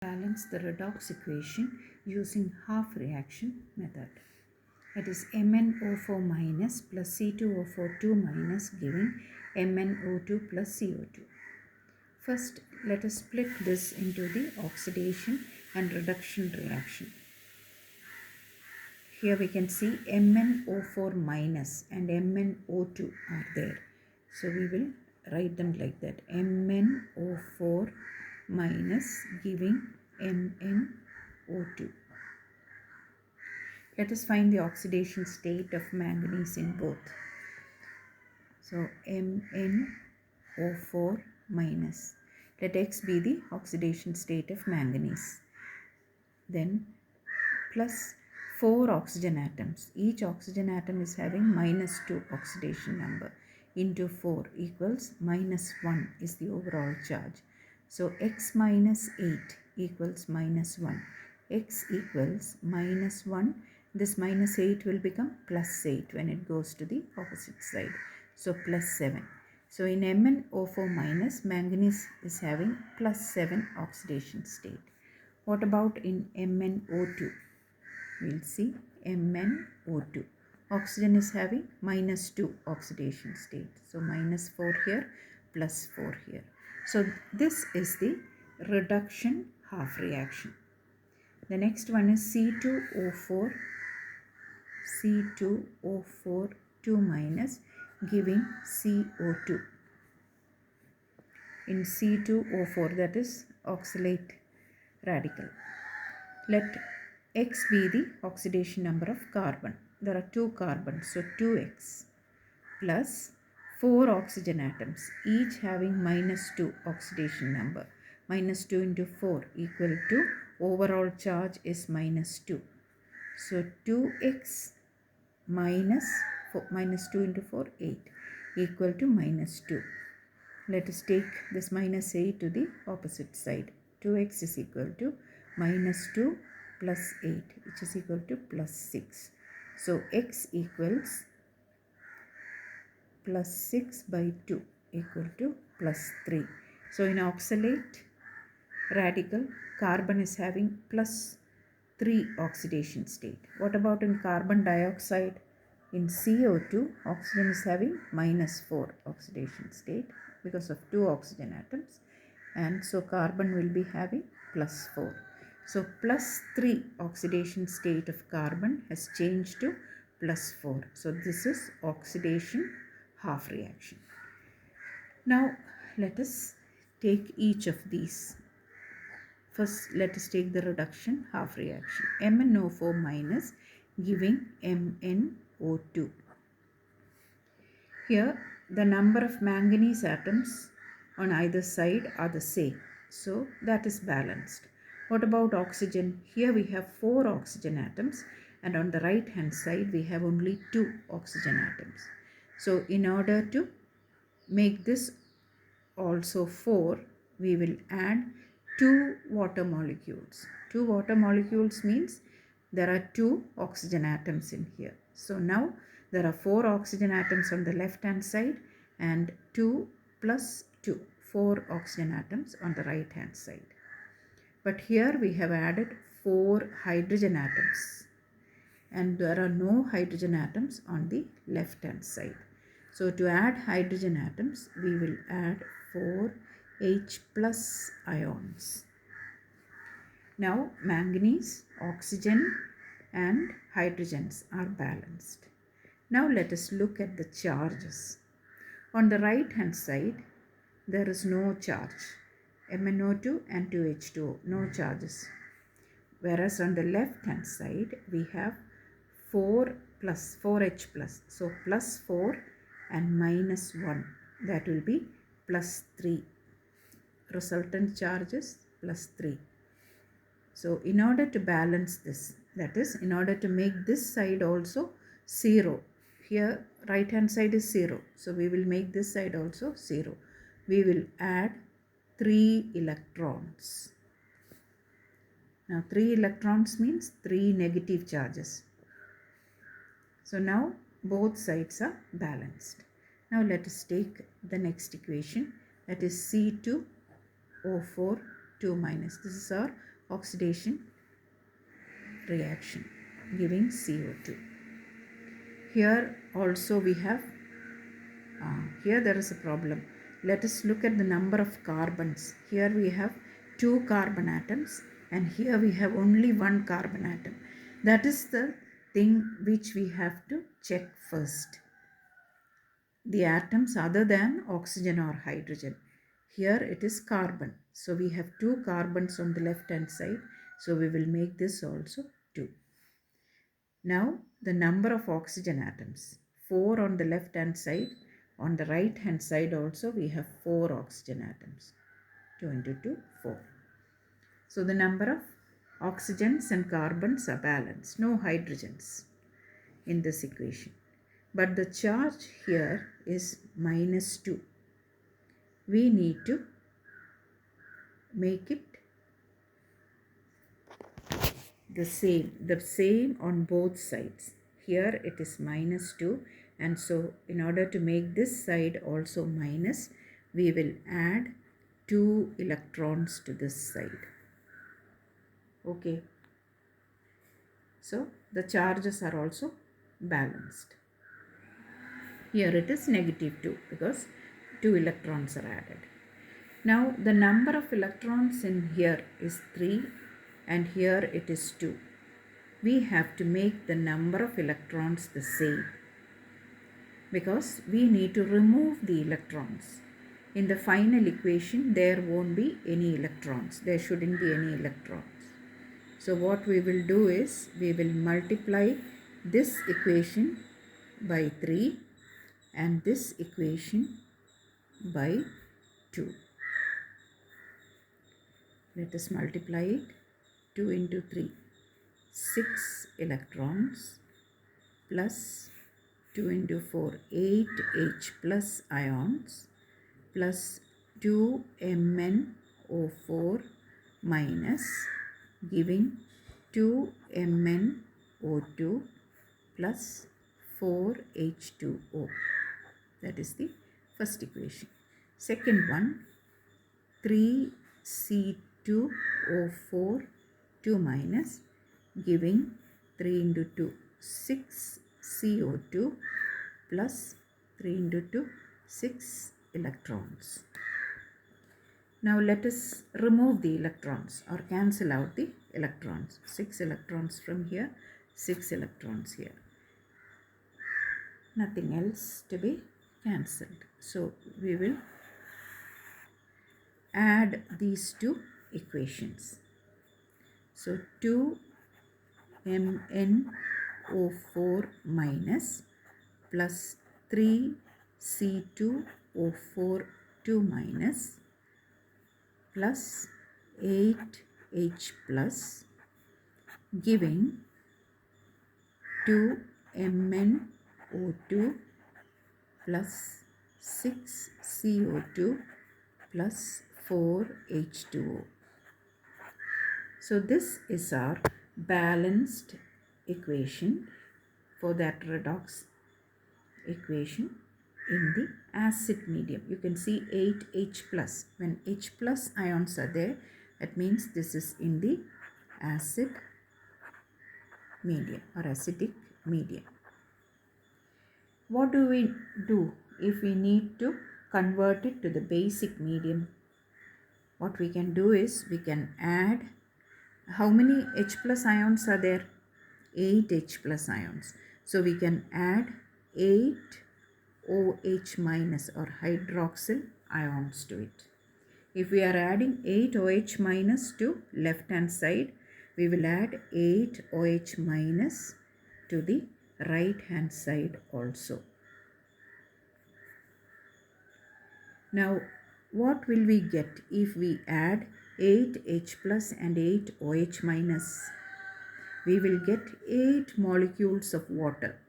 Balance the redox equation using half reaction method. That is MnO4 minus plus C2O4 2 minus giving MnO2 plus CO2. First, let us split this into the oxidation and reduction reaction. Here we can see MnO4 minus and MnO2 are there. So we will write them like that. MnO4 minus giving MnO2. Let us find the oxidation state of manganese in both. So MnO4 minus. Let X be the oxidation state of manganese. Then plus 4 oxygen atoms. Each oxygen atom is having -2 oxidation number into 4 equals -1 is the overall charge. So X minus 8 equals -1. X equals -1. This -8 will become +8 when it goes to the opposite side. So +7. So in MnO4 minus, manganese is having +7 oxidation state. What about in MnO2? We'll see MnO2. Oxygen is having -2 oxidation state. So -4 here, +4 here. So this is the reduction half reaction. The next one is C2O4 2 minus giving CO2. In C2O4, that is oxalate radical. Let X be the oxidation number of carbon. There are 2 carbons, so 2X plus 4 oxygen atoms, each having -2 oxidation number. -2 into 4 equal to overall charge is -2. So 2X minus 2 into 4, 8 equal to -2. Let us take this -8 to the opposite side. 2X is equal to -2 plus 8, which is equal to +6. So X equals +6 by 2 equal to +3. So in oxalate radical, carbon is having +3 oxidation state. What about in carbon dioxide? In CO2, oxygen is having -4 oxidation state because of 2 oxygen atoms, and so carbon will be having +4. So +3 oxidation state of carbon has changed to +4. So this is oxidation half reaction. Now let us take each of these. First, let us take the reduction half reaction. MnO4 minus giving MnO2. Here the number of manganese atoms on either side are the same. So that is balanced. What about oxygen? Here we have 4 oxygen atoms, and on the right hand side we have only 2 oxygen atoms. So in order to make this also 4, we will add 2 water molecules. 2 water molecules means there are 2 oxygen atoms in here. So now there are 4 oxygen atoms on the left hand side and 2 plus 2, 4 oxygen atoms on the right hand side. But here we have added 4 hydrogen atoms, and there are no hydrogen atoms on the left hand side. So to add hydrogen atoms, we will add 4 H plus ions. Now manganese, oxygen and hydrogens are balanced. Now let us look at the charges. On the right hand side, there is no charge. MnO2 and 2H2O, no charges. Whereas on the left hand side, we have 4H plus. So +4 and -1, that will be +3. Resultant charges +3. So in order to balance this, that is, in order to make this side also 0, here right hand side is 0, so we will make this side also 0. We will add 3 electrons. Now 3 electrons means 3 negative charges. So now both sides are balanced. Now let us take the next equation, that is C2O4 2 minus. This is our oxidation reaction giving CO2. Here also we have, here there is a problem. Let us look at the number of carbons. Here we have 2 carbon atoms and here we have only 1 carbon atom. That is the thing which we have to check first. The atoms other than oxygen or hydrogen. Here it is carbon. So we have 2 carbons on the left hand side. So we will make this also 2. Now the number of oxygen atoms. 4 on the left hand side. On the right hand side also we have 4 oxygen atoms. 2 into 2, 4. So the number of oxygens and carbons are balanced. No hydrogens in this equation. But the charge here is -2. We need to make it the same on both sides. Here it is -2, and so in order to make this side also minus, we will add 2 electrons to this side. Okay. So the charges are also balanced. Here it is -2 because 2 electrons are added. Now the number of electrons in here is 3 and here it is 2. We have to make the number of electrons the same because we need to remove the electrons. In the final equation there won't be any electrons. There shouldn't be any electrons. So what we will do is we will multiply this equation by 3 and this equation by 2. Let us multiply it. 2 into 3, 6 electrons plus 2 into 4, 8 H plus ions plus 2 MnO4 minus giving 2 MnO2 plus 4 H2O. That is the first equation. Second one, 3 C2O4 2 minus giving 3 into 2, 6 CO2 plus 3 into 2, 6 electrons. Now let us remove the electrons or cancel out the electrons. 6 electrons from here, 6 electrons here. Nothing else to be cancelled. So we will add these two equations. So 2 MnO4 minus plus 3 C2O4 2 minus plus 8H plus giving 2 MnO2 plus 6 CO2 plus 4 H2O. So this is our balanced equation for that redox equation in the acid medium. You can see 8H plus. When H plus ions are there, that means this is in the acid medium or acidic medium. What do we do if we need to convert it to the basic medium? What we can do is we can add, how many H plus ions are there? 8 H plus ions. So we can add 8 OH minus or hydroxyl ions to it. If we are adding 8 OH minus to left hand side, we will add 8 OH minus to the right hand side also. Now what will we get if we add 8 H plus and 8 OH minus? We will get 8 molecules of water.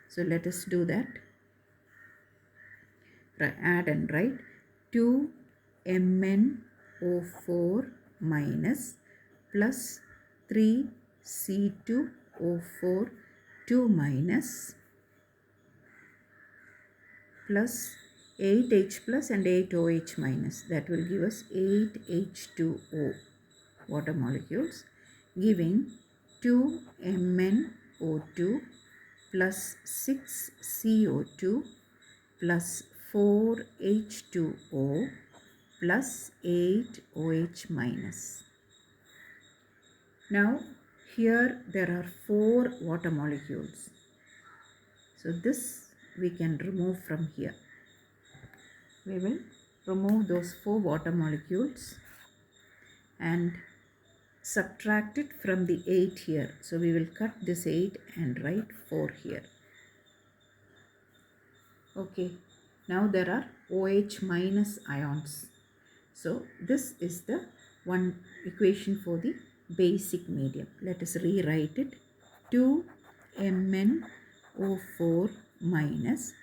So let us do that. Add and write 2 MnO4 minus plus 3 C2O4 2 minus plus 8H plus and 8OH minus. That will give us 8H2O. water molecules, giving 2 MnO2 plus 6 CO2 plus 4 H2O plus 8 OH minus. Now here there are 4 water molecules. So this we can remove from here. We will remove those 4 water molecules and subtract it from the 8 here. So we will cut this 8 and write 4 here. Okay, now there are OH minus ions. So this is the one equation for the basic medium. Let us rewrite it. 2 MnO4 minus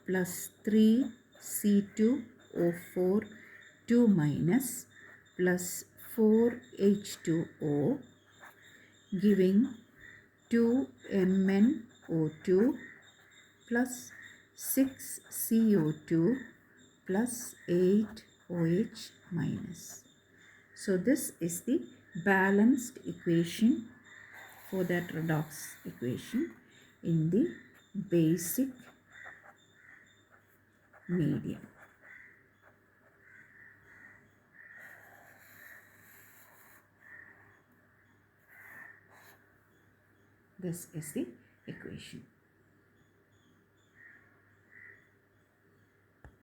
plus 3 C2O4 2 minus plus 4 H2O giving 2 MnO2 plus 6 CO2 plus 8 OH minus. So this is the balanced equation for that redox equation in the basic medium. This is the equation.